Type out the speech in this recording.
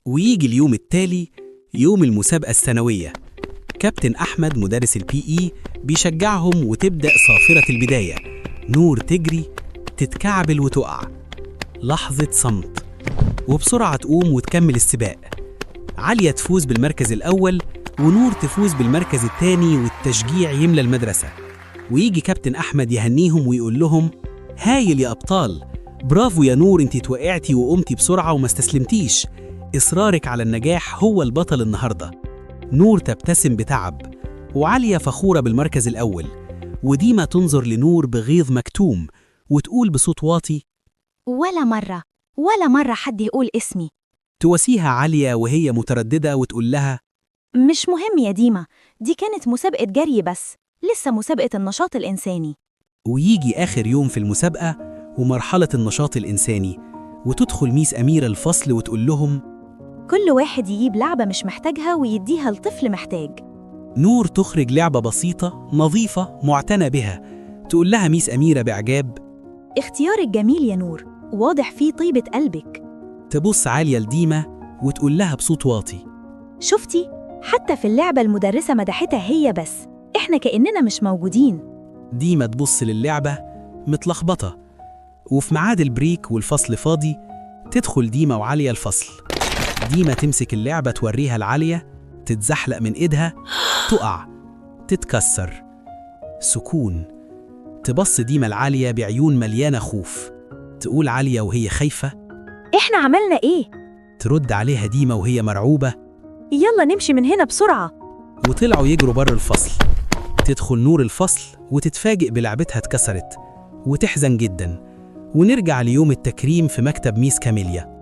ويجي اليوم التالي، يوم المسابقة السنوية. كابتن أحمد مدرس الPE بيشجعهم وتبدأ صافرة البداية. نور تجري، تتكعبل وتقع، لحظة صمت، وبسرعة تقوم وتكمل السباق. عليا تفوز بالمركز الأول، ونور تفوز بالمركز الثاني، والتشجيع يملى المدرسة. ويجي كابتن أحمد يهنيهم ويقول لهم: هايل يا أبطال، برافو يا نور، انتي توقعتي وقمتي بسرعة وما استسلمتيش، إصرارك على النجاح هو البطل النهاردة. نور تبتسم بتعب، وعليا فخورة بالمركز الأول، وديما تنظر لنور بغيظ مكتوم وتقول بصوت واطي: ولا مرة حد يقول اسمي. تواسيها عليا وهي مترددة وتقول لها: مش مهم يا ديما، دي كانت مسابقة جري بس، لسه مسابقة النشاط الإنساني. ويجي آخر يوم في المسابقة ومرحلة النشاط الإنساني، وتدخل ميس أميرة الفصل وتقول لهم: كل واحد يجيب لعبة مش محتاجها ويديها لطفل محتاج. نور تخرج لعبة بسيطة نظيفة معتنى بها. تقول لها ميس أميرة بإعجاب: اختيارك جميل يا نور، واضح فيه طيبة قلبك. تبص عالية لديما وتقول لها بصوت واطي: شفتي؟ حتى في اللعبة المدرسة مدحتها هي بس، إحنا كأننا مش موجودين. ديما تبص للعبة متلخبطة، وفي ميعاد البريك والفصل فاضي تدخل ديما وعالية الفصل. ديما تمسك اللعبة توريها لعالية، تتزحلق من إيدها، تقع، تتكسر. سكون. تبص ديما لعالية بعيون مليانة خوف. تقول عالية وهي خايفة: إحنا عملنا إيه؟ ترد عليها ديما وهي مرعوبة: يلا نمشي من هنا بسرعة. وطلعوا يجروا بره الفصل. تدخل نور الفصل وتتفاجئ بلعبتها اتكسرت، وتحزن جدا. ونرجع ليوم التكريم في مكتب ميس كاميليا.